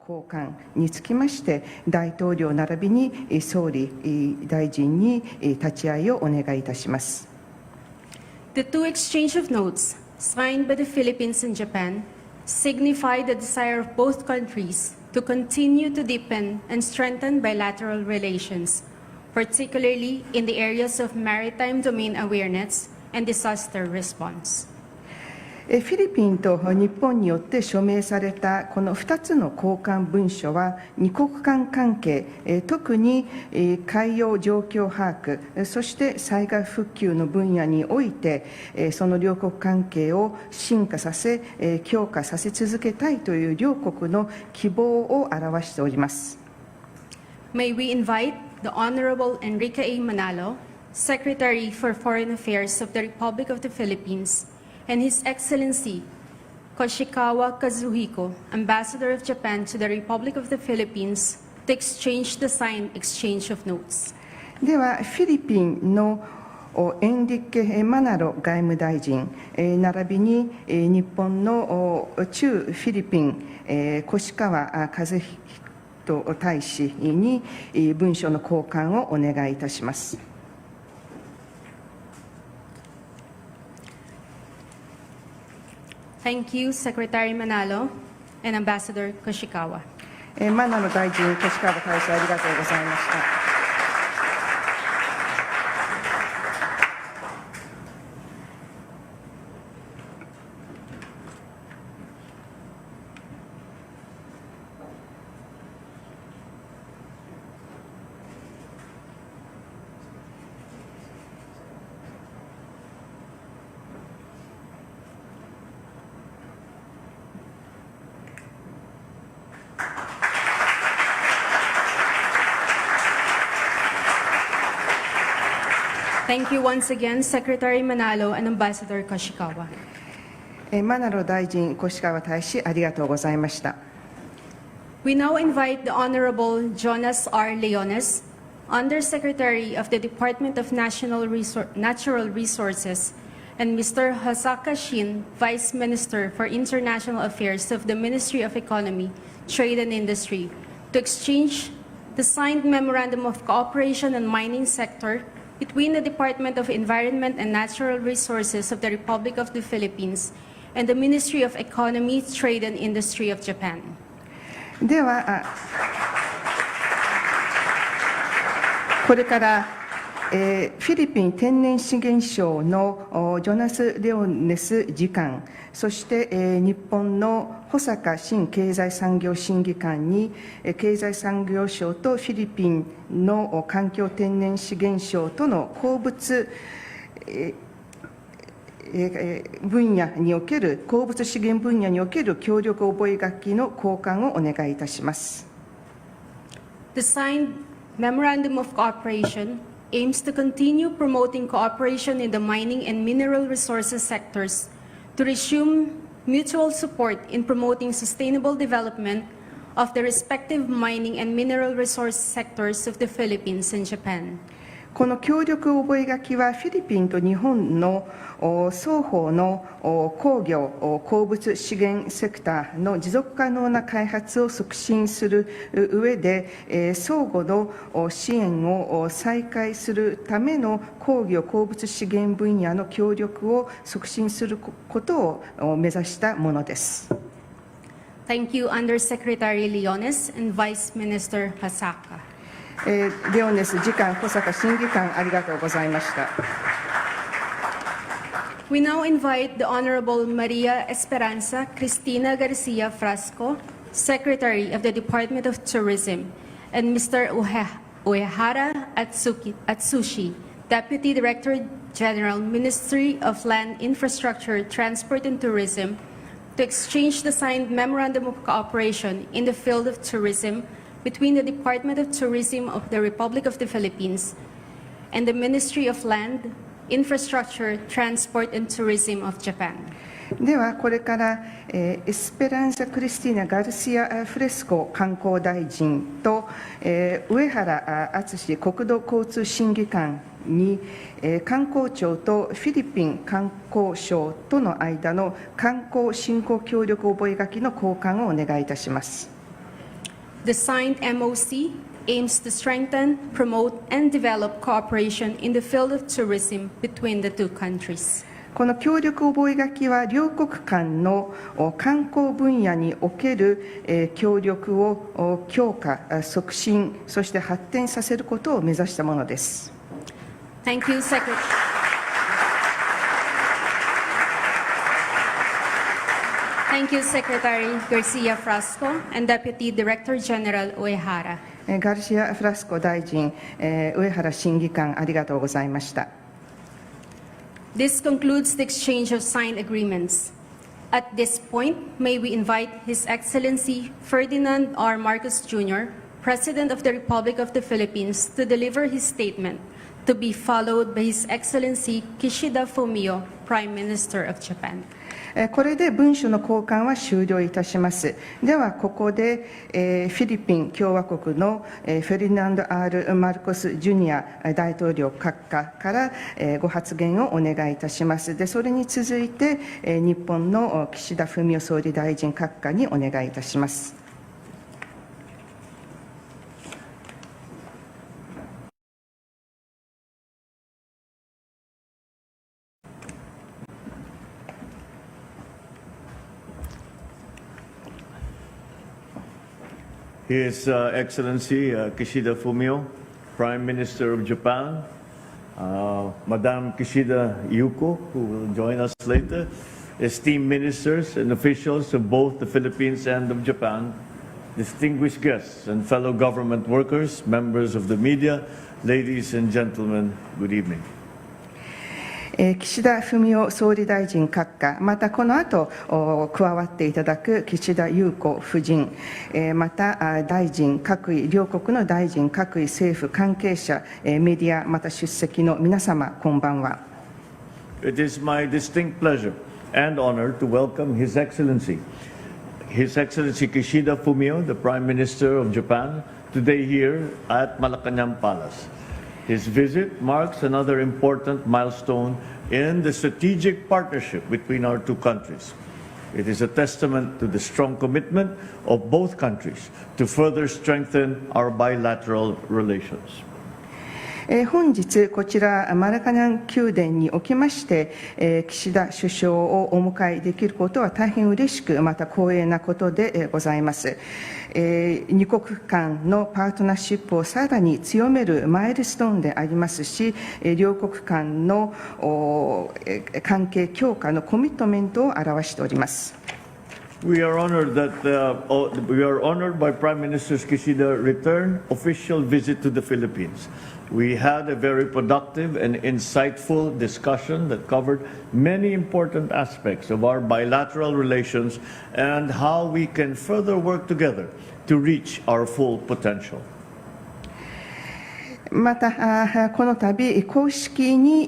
交換につきまして、大統領並びに総理大臣に立ち会いをお願いいたします。The two exchange of notes signed by the Philippines and Japan signify the desire of both countries to continue to deepen and strengthen bilateral relations, particularly in the areas of maritime domain awareness and disaster response. フィリピンと日本によって署名されたこの2つの交換文書は、二国間関係、特に海洋状況把握、そして災害復旧の分野において、その両国関係を深化させ、強化させ続けたいという両国の希望を表しております。May we invite the Honorable Enrique A. Manalo, Secretary for Foreign Affairs of the Republic of the Philippines, and His Excellency Koshikawa Kazuhiko, Ambassador of Japan to the Republic of the Philippines, to exchange the signed exchange of notes. では、フィリピンのエンリケ・マナロ外務大臣、並びに日本の駐フィリピン、越川和彦大使に文書の交換をお願いいたします。Thank you, Secretary Manalo and Ambassador Koshikawa. マナロ大臣、越川大使、ありがとうございました。Thank you once again, Secretary Manalo and Ambassador Koshikawa. マナロ大臣、越川大使、ありがとうございました。We now invite the Honorable Jonas R. Leones, Undersecretary of the Department of Natural Resources, and Mr. Hasaka Shin, Vice Minister for International Affairs of the Ministry of Economy, Trade and Industry, to exchange the signed Memorandum of Cooperation and Mining Sector between the Department of Environment and Natural Resources of the Republic of the Philippines and the Ministry of Economy, Trade and Industry of Japan. では、これからフィリピン天然資源省のジョナス・レオネス次官、そして日本の保坂新経済産業審議官に、経済産業省とフィリピンの環境天然資源省との鉱物分野における、鉱物資源分野における協力覚書の交換をお願いいたします。The signed Memorandum of Cooperation aims to continue promoting cooperation in the mining and mineral resources sectors to resume mutual support in promoting sustainable development of the respective mining and mineral resource sectors of the Philippines and Japan. この協力覚書はフィリピンと日本の双方の鉱業・鉱物資源セクターの持続可能な開発を促進する上で、相互の支援を再開するための鉱業・鉱物資源分野の協力を促進することを目指したものです。Thank you, Undersecretary Leones and Vice Minister Hasaka. レオネス次官、保坂審議官、ありがとうございました。We now invite the Honorable Maria Esperanza Cristina Garcia Frasco, Secretary of the Department of Tourism, and Mr. Uehara Atsushi, Deputy Director General, Ministry of Land, Infrastructure, Transport and Tourism, to exchange the signed Memorandum of Cooperation in the field of tourism between the Department of Tourism of the Republic of the Philippines and the Ministry of Land, Infrastructure, Transport and Tourism of Japan. ではこれから、エスペランサ・クリスティーナ・ガルシア・フレスコ観光大臣と、上原敦国土交通審議官に、観光庁とフィリピン観光省との間の観光振興協力覚書の交換をお願いいたします。The signed MOC aims to strengthen, promote, and develop cooperation in the field of tourism between the two countries. この協力覚書は両国間の観光分野における協力を強化、促進、そして発展させることを目指したものです。Thank you, Secretary. Thank you, Secretary Garcia Frasco and Deputy Director General Uehara. ガルシア・フラスコ大臣、上原審議官、ありがとうございました。This concludes the exchange of signed agreements. At this point, may we invite His Excellency Ferdinand R. Marcos Jr., President of the Republic of the Philippines, to deliver his statement, to be followed by His Excellency Kishida Fumio, Prime Minister of Japan. これで文書の交換は終了いたします。ではここで、フィリピン共和国の、フェルディナンド・ R ・マルコス・ジュニア大統領閣下から、ご発言をお願いいたします。でそれに続いて、日本の岸田文雄総理大臣閣下にお願いいたします。His Excellency Kishida Fumio, Prime Minister of Japan, Madam Kishida Yuko, who will join us later, esteemed ministers and officials of both the Philippines and of Japan, distinguished guests and fellow government workers, members of the media, ladies and gentlemen, good evening. 岸田文雄総理大臣閣下、またこの後加わっていただく岸田裕子夫人、また大臣各位、両国の大臣各位、政府関係者、メディア、また出席の皆様、こんばんは。It is my distinct pleasure and honor to welcome His Excellency Kishida Fumio, the Prime Minister of Japan, today here at Malacañan Palace. His visit marks another important milestone in the strategic partnership between our two countries. It is a testament to the strong commitment of both countries to further strengthen our bilateral relations. 本日、こちらマラカニャン宮殿におきまして、岸田首相をお迎えできることは大変嬉しく、また光栄なことでございます。二国間のパートナーシップをさらに強めるマイルストーンでありますし、両国間の関係強化のコミットメントを表しております。We are honored by Prime Minister Kishida's return official visit to the Philippines. We had a very productive and insightful discussion that covered many important aspects of our bilateral relations and how we can further work together to reach our full potential. またこの度、公式に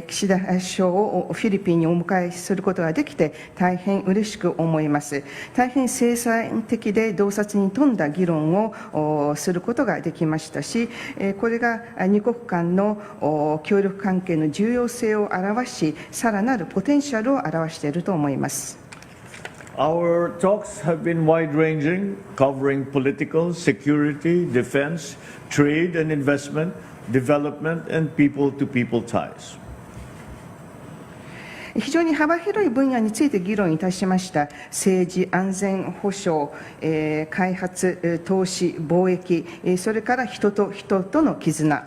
岸田首相をフィリピンにお迎えすることができて大変嬉しく思います。大変生産的で洞察に富んだ議論をすることができましたし、これが二国間の協力関係の重要性を表し、さらなるポテンシャルを表していると思います。Our talks have been wide-ranging, covering political, security, defense, trade and investment, development, and people-to-people ties. 非常に幅広い分野について議論いたしました。政治、安全保障、開発、投資、貿易、それから人と人との絆。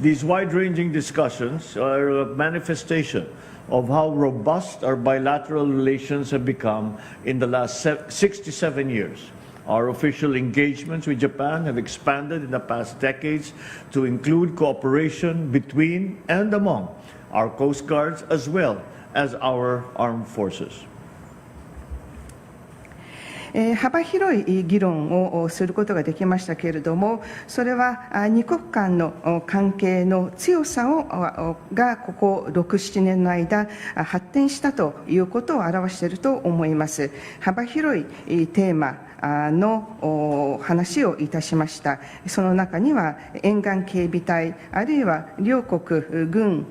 These wide-ranging discussions are a manifestation of how robust our bilateral relations have become in the last 67 years. Our official engagements with Japan have expanded in the past decades to include cooperation between and among our coast guards as well as our armed forces. 幅広い議論をすることができましたけれども、それは二国間の関係の強さがここ6、7年の間発展したということを表していると思います。幅広いテーマの話をいたしました。その中には沿岸警備隊、あるいは両国軍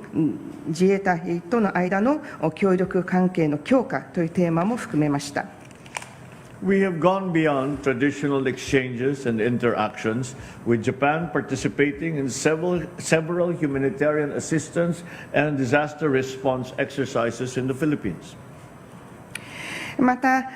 自衛隊との間の協力関係の強化というテーマも含めました。We have gone beyond traditional exchanges and interactions, with Japan participating in several humanitarian assistance and disaster response exercises in the Philippines. また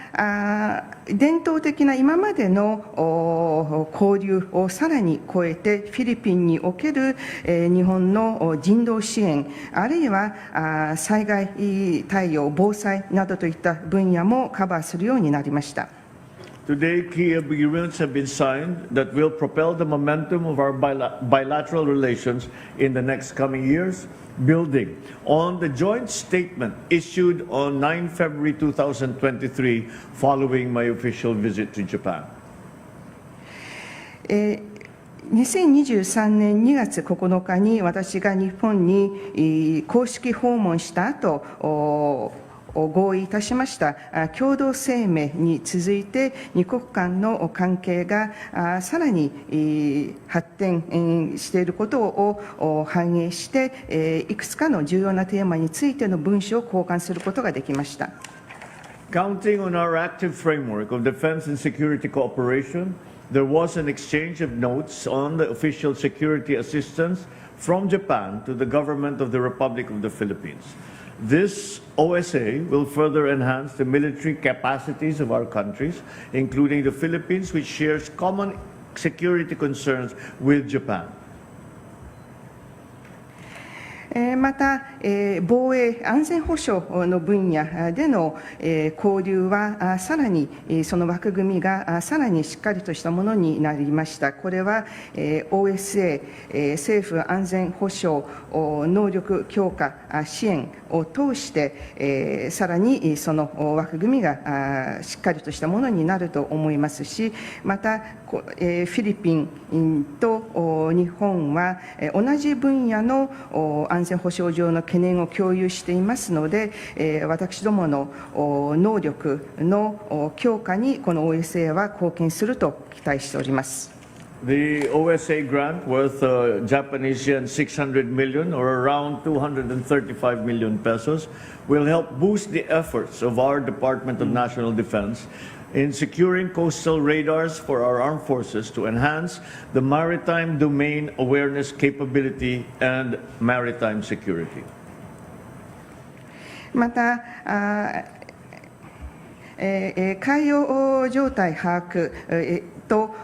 伝統的な今までの交流をさらに超えてフィリピンにおける日本の人道支援あるいは災害対応防災などといった分野もカバーするようになりました。Today, key agreements have been signed that will propel the momentum of our bilateral relations in the next coming years, building on the joint statement issued on 9 February 2023 following my official visit to Japan. 2023年2月9日に私が日本に公式訪問した後合意いたしました共同声明に続いて二国間の関係がさらに発展していることを反映していくつかの重要なテーマについての文書を交換することができました。Counting on our active framework of defense and security cooperation, there was an exchange of notes on the official security assistance from Japan to the government of the Republic of the Philippines. This OSA will further enhance the military capacities of our countries, including the Philippines, which shares common security concerns with Japan. また防衛安全保障の分野での交流はさらにその枠組みがさらにしっかりとしたものになりました。これは OSA 政府安全保障能力強化支援を通してさらにその枠組みがしっかりとしたものになると思いますし、またフィリピンと日本は同じ分野の安全保障上の懸念を共有していますので、私どもの能力の強化にこの OSA は貢献すると期待しております。The OSA grant worth Japanese yen 600 million or around 235 million pesos will help boost the efforts of our Department of National Defense in securing coastal radars for our armed forces to enhance the maritime domain awareness capability and maritime security. また海洋状態把握と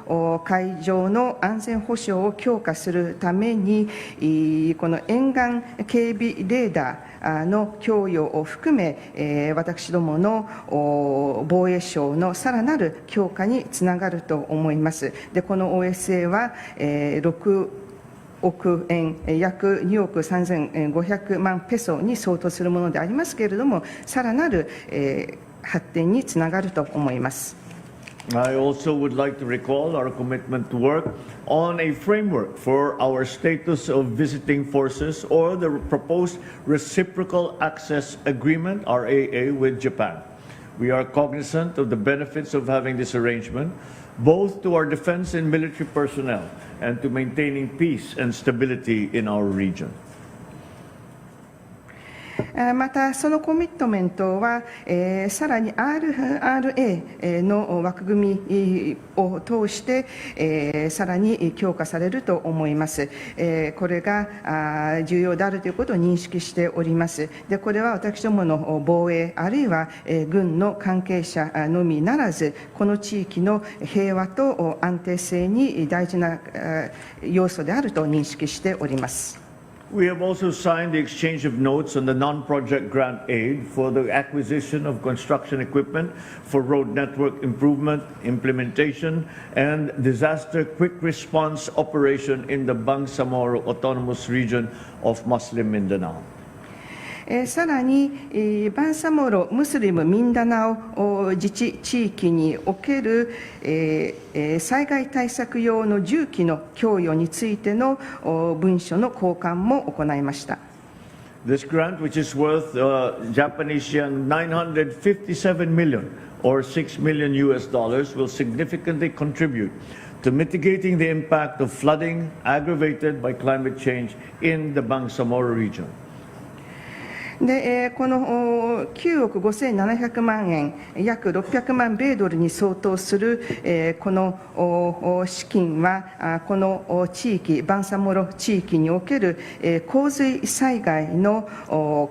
海上の安全保障を強化するためにこの沿岸警備レーダーの供与を含め私どもの防衛省のさらなる強化につながると思います。でこの OSA は6億円約2億3500万ペソに相当するものでありますけれども、さらなる発展につながると思います。I also would like to recall our commitment to work on a framework for our status of visiting forces or the proposed Reciprocal Access Agreement, RAA, with Japan. We are cognizant of the benefits of having this arrangement, both to our defense and military personnel and to maintaining peace and stability in our region. またそのコミットメントはさらに RRA の枠組みを通してさらに強化されると思います。これが重要であるということを認識しております。でこれは私どもの防衛あるいは軍の関係者のみならずこの地域の平和と安定性に大事な要素であると認識しております。We have also signed the exchange of notes on the non-project grant aid for the acquisition of construction equipment for road network improvement, implementation, and disaster quick response operation in the Bangsamoro Autonomous Region of Muslim Mindanao. さらにバンサモロムスリムミンダナオ自治地域における災害対策用の重機の供与についての文書の交換も行いました。This grant, which is worth Japanese yen 957 million or $6 million, will significantly contribute to mitigating the impact of flooding aggravated by climate change in the Bangsamoro region. で、この9億5700万円、約600万米ドルに相当するこの資金は、この地域、バンサモロ地域における洪水災害の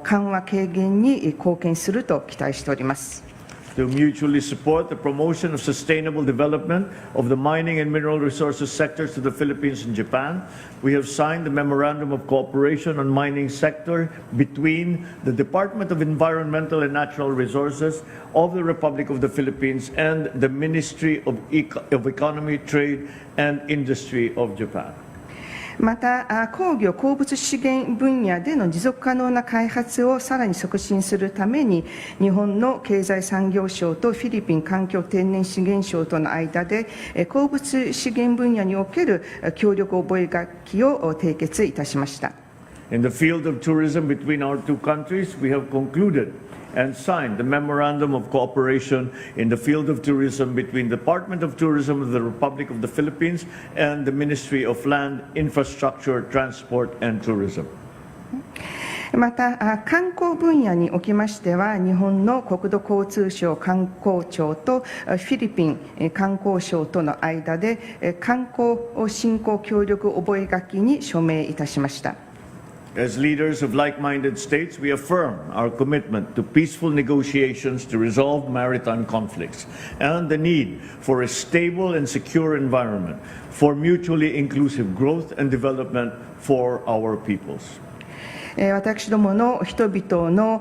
緩和軽減に貢献すると期待しております。To mutually support the promotion of sustainable development of the mining and mineral resources sectors to the Philippines and Japan, we have signed the Memorandum of Cooperation on Mining Sector between the Department of Environmental and Natural Resources of the Republic of the Philippines and the Ministry of Economy, Trade and Industry of Japan. また、鉱業・鉱物資源分野での持続可能な開発をさらに促進するために、日本の経済産業省とフィリピン環境天然資源省との間で、鉱物資源分野における協力覚書を締結いたしました。In the field of tourism between our two countries, we have concluded and signed the Memorandum of Cooperation in the field of tourism between the Department of Tourism of the Republic of the Philippines and the Ministry of Land, Infrastructure, Transport and Tourism. また、観光分野におきましては、日本の国土交通省観光庁とフィリピン観光省との間で観光振興協力覚書に署名いたしました。As leaders of like-minded states, we affirm our commitment to peaceful negotiations to resolve maritime conflicts and the need for a stable and secure environment for mutually inclusive growth and development for our peoples. 私どもの人々の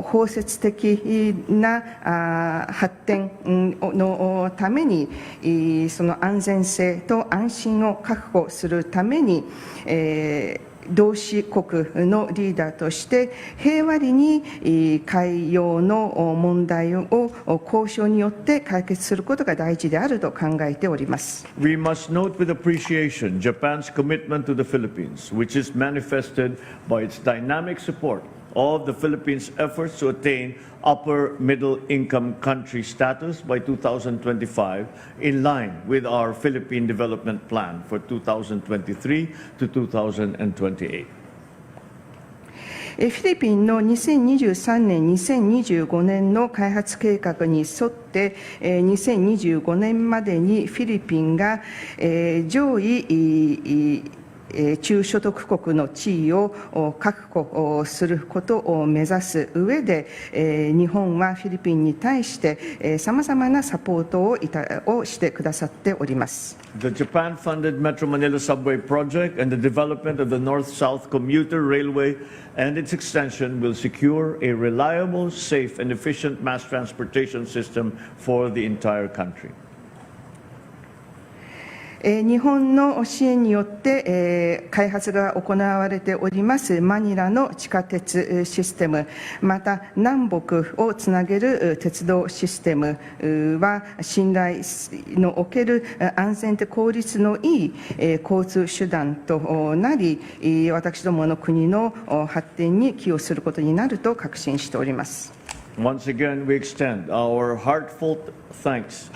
包摂的な発展のために、その安全性と安心を確保するために、同志国のリーダーとして平和裏に海洋の問題を交渉によって解決することが大事であると考えております。We must note with appreciation Japan's commitment to the Philippines, which is manifested by its dynamic support of the Philippines' efforts to attain upper middle income country status by 2025, in line with our Philippine Development Plan for 2023 to 2028. フィリピンの2023年、2025年の開発計画に沿って、2025年までにフィリピンが上位中所得国の地位を確保することを目指す上で、日本はフィリピンに対してさまざまなサポートをしてくださっております。The Japan-funded Metro Manila Subway project and the development of the North-South Commuter Railway and its extension will secure a reliable, safe, and efficient mass transportation system for the entire country. 日本の支援によって開発が行われておりますマニラの地下鉄システム、また南北をつなげる鉄道システムは信頼のおける安全で効率のいい交通手段となり、私どもの国の発展に寄与することになると確信しております。Once again, we extend our heartfelt thanks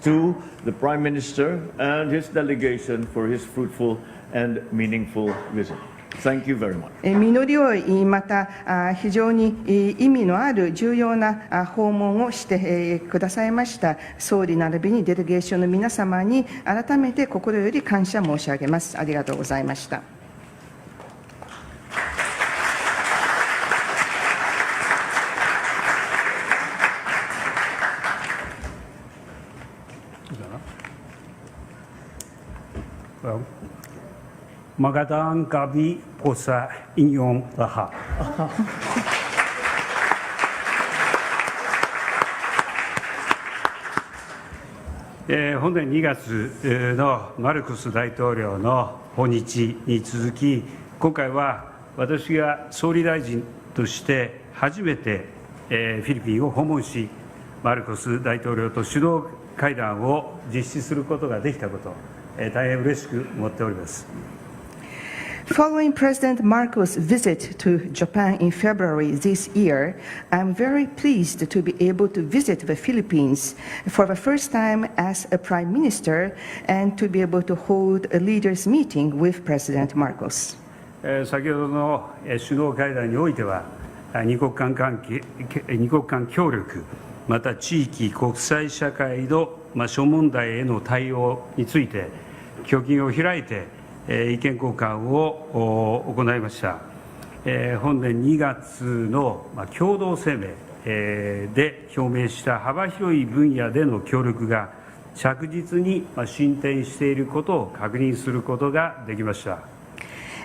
to the Prime Minister and his delegation for his fruitful and meaningful visit. Thank you very much. 実り多い、また非常に意味のある重要な訪問をしてくださいました総理並びにデレゲーションの皆様に改めて心より感謝申し上げます。ありがとうございました。Magandang gabi po sa inyong lahat. 本年2月のマルコス大統領の訪日に続き、今回は私が総理大臣として初めてフィリピンを訪問し、マルコス大統領と首脳会談を実施することができたこと、大変嬉しく思っております。Following President Marcos' visit to Japan in February this year, I'm very pleased to be able to visit the Philippines for the first time as a Prime Minister and to be able to hold a leaders' meeting with President Marcos. 先ほどの首脳会談においては、二国間協力、また地域、国際社会の諸問題への対応について、胸襟を開いて意見交換を行いました。本年2月の共同声明で表明した幅広い分野での協力が着実に進展していることを確認することができました。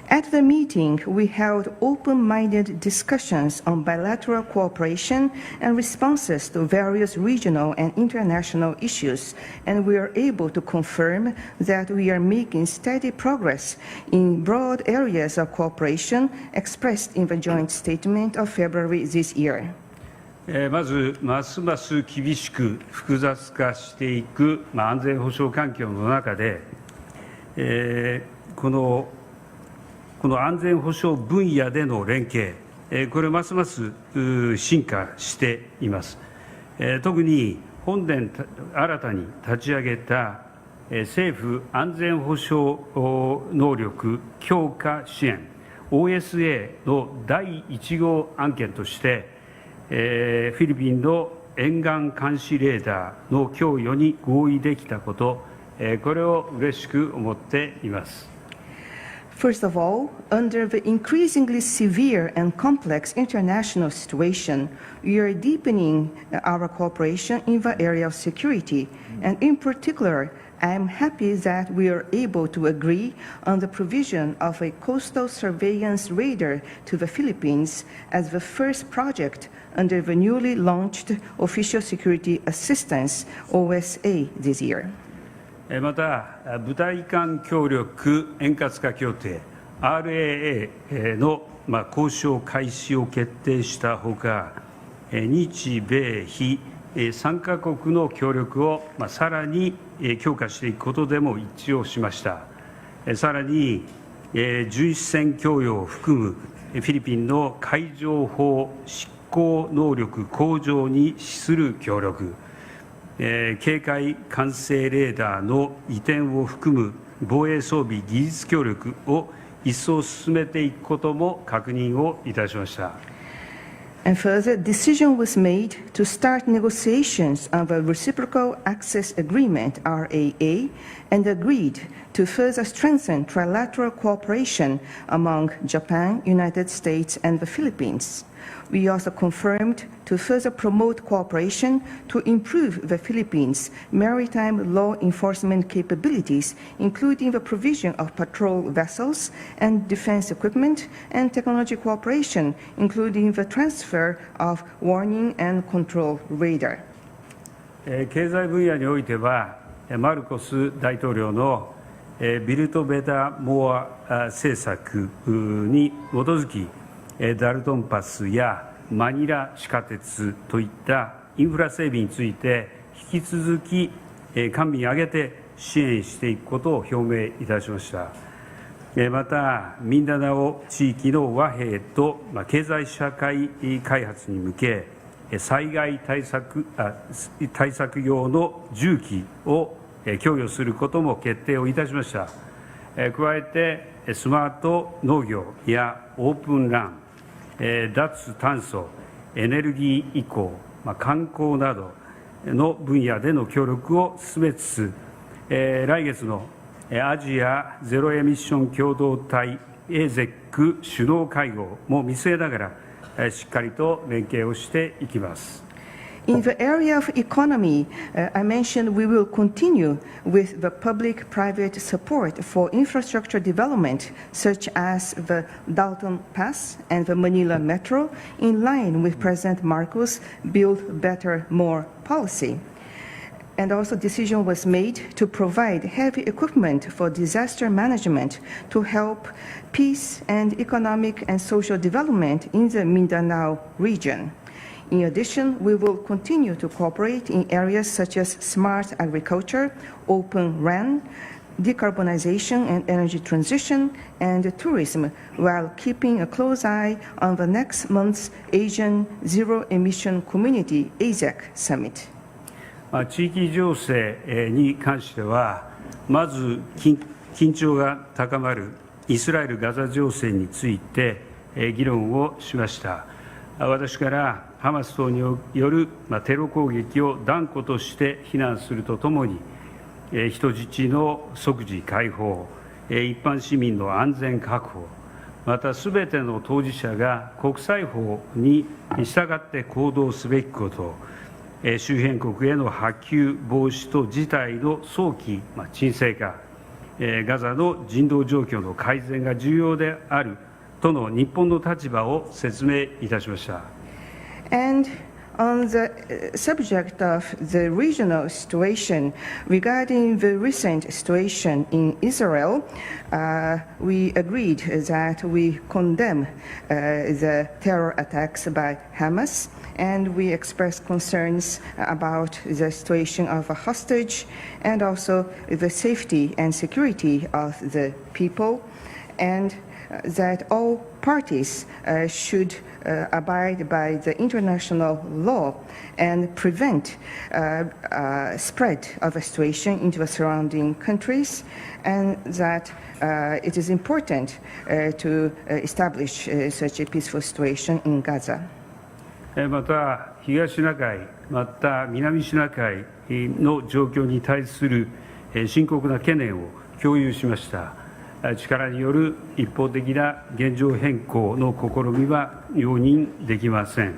At the meeting, we held open-minded discussions on bilateral cooperation and responses to various regional and international issues, and we are able to confirm that we are making steady progress in broad areas of cooperation expressed in the joint statement of February this year. まず、ますます厳しく複雑化していく安全保障環境の中で、この安全保障分野での連携、これますます進化しています。特に本年新たに立ち上げた政府安全保障能力強化支援 OSA の第1号案件として、フィリピンの沿岸監視レーダーの供与に合意できたこと、これを嬉しく思っています。First of all, under the increasingly severe and complex international situation, we are deepening our cooperation in the area of security. And in particular, I am happy that we are able to agree on the provision of a coastal surveillance radar to the Philippines as the first project under the newly launched Official Security Assistance, OSA, this year. また、部隊間協力円滑化協定 RAA の交渉開始を決定したほか、日米非3カ国の協力をさらに強化していくことでも一致をしました。さらに、巡視船供与を含むフィリピンの海上法執行能力向上に資する協力、警戒管制レーダーの移転を含む防衛装備技術協力を一層進めていくことも確認をいたしました。And further, decision was made to start negotiations on the Reciprocal Access Agreement, RAA, and agreed to further strengthen trilateral cooperation among Japan, United States, and the Philippines. We also confirmed to further promote cooperation to improve the Philippines' maritime law enforcement capabilities, including the provision of patrol vessels and defense equipment and technology cooperation, including the transfer of warning and control radar. 経済分野においては、マルコス大統領のビルト・ベタ・モア政策に基づき、ダルトンパスやマニラ地下鉄といったインフラ整備について引き続き官民挙げて支援していくことを表明いたしました。またミンダナオ地域の和平と経済社会開発に向け災害対策用の重機を供与することも決定をいたしました。加えてスマート農業やオープンラン、脱炭素、エネルギー移行、観光などの分野での協力を進めつつ、来月のアジアゼロエミッション共同体 AZEC 首脳会合も見据えながら、しっかりと連携をしていきます。In the area of economy, I mentioned we will continue with the public-private support for infrastructure development, such as the Dalton Pass and the Manila Metro, in line with President Marcos' Build Better, More policy. And also decision was made to provide heavy equipment for disaster management to help peace and economic and social development in the Mindanao region. In addition, we will continue to cooperate in areas such as smart agriculture, open RAN, decarbonization and energy transition, and tourism, while keeping a close eye on the next month's Asian Zero Emission Community AZEC Summit. 地域情勢に関しては、まず緊張が高まるイスラエル・ガザ情勢について議論をしました。私からハマス等によるテロ攻撃を断固として非難するとともに、人質の即時解放、一般市民の安全確保、またすべての当事者が国際法に従って行動すべきこと、周辺国への波及防止と事態の早期沈静化、ガザの人道状況の改善が重要であるとの日本の立場を説明いたしました。And on the subject of the regional situation, regarding the recent situation in Israel, we agreed that we condemn the terror attacks by Hamas, and we expressed concerns about the situation of a hostage and also the safety and security of the people, and that all parties should abide by the international law and prevent spread of a situation into the surrounding countries, and that it is important to establish such a peaceful situation in Gaza. また、東シナ海、また南シナ海の状況に対する深刻な懸念を共有しました。力による一方的な現状変更の試みは容認できません。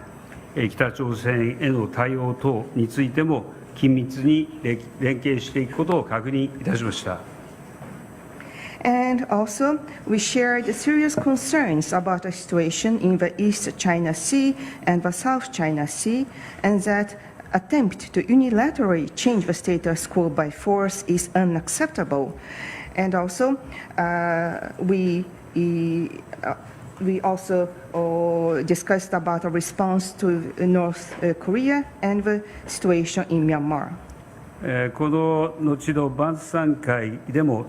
北朝鮮への対応等についても緊密に連携していくことを確認いたしました。And also, we shared serious concerns about the situation in the East China Sea and the South China Sea, and that attempt to unilaterally change the status quo by force is unacceptable. And also, we also discussed about a response to North Korea and the situation in Myanmar. この後の晩餐会でも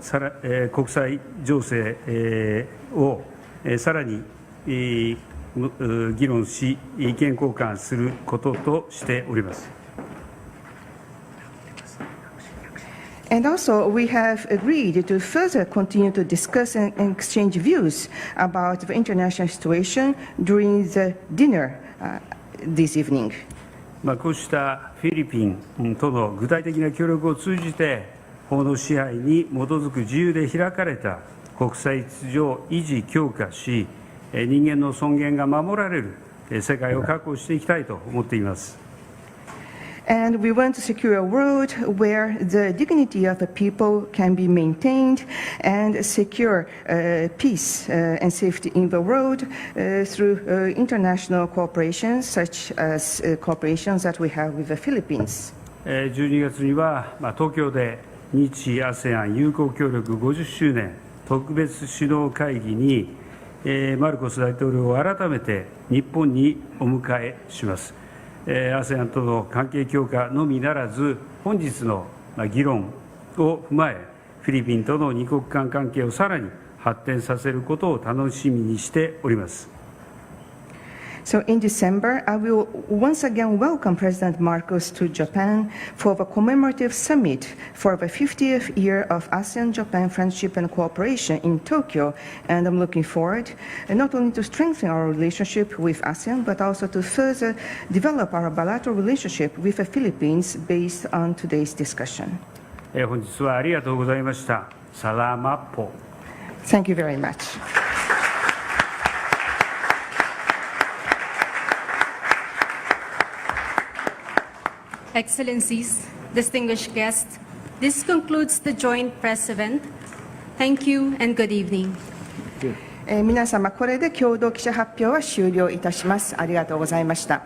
国際情勢をさらに議論し、意見交換することとしております。And also, we have agreed to further continue to discuss and exchange views about the international situation during the dinner this evening. こうしたフィリピンとの具体的な協力を通じて、法の支配に基づく自由で開かれた国際秩序を維持・強化し、人間の尊厳が守られる世界を確保していきたいと思っています。And we want to secure a world where the dignity of the people can be maintained and secure peace and safety in the world through international cooperation, such as cooperations that we have with the Philippines. 12月には東京で日 ASEAN 友好協力50周年特別首脳会議にマルコス大統領を改めて日本にお迎えします。ASEAN との関係強化のみならず、本日の議論を踏まえ、フィリピンとの二国間関係をさらに発展させることを楽しみにしております。So in December, I will once again welcome President Marcos to Japan for the commemorative summit for the 50th year of ASEAN-Japan friendship and cooperation in Tokyo. And I'm looking forward not only to strengthen our relationship with ASEAN, but also to further develop our bilateral relationship with the Philippines based on today's discussion. 本日はありがとうございました。サラマポ。Thank you very much. Excellencies, distinguished guests, this concludes the joint press event. Thank you and good evening. 皆様、これで共同記者発表は終了いたします。ありがとうございました。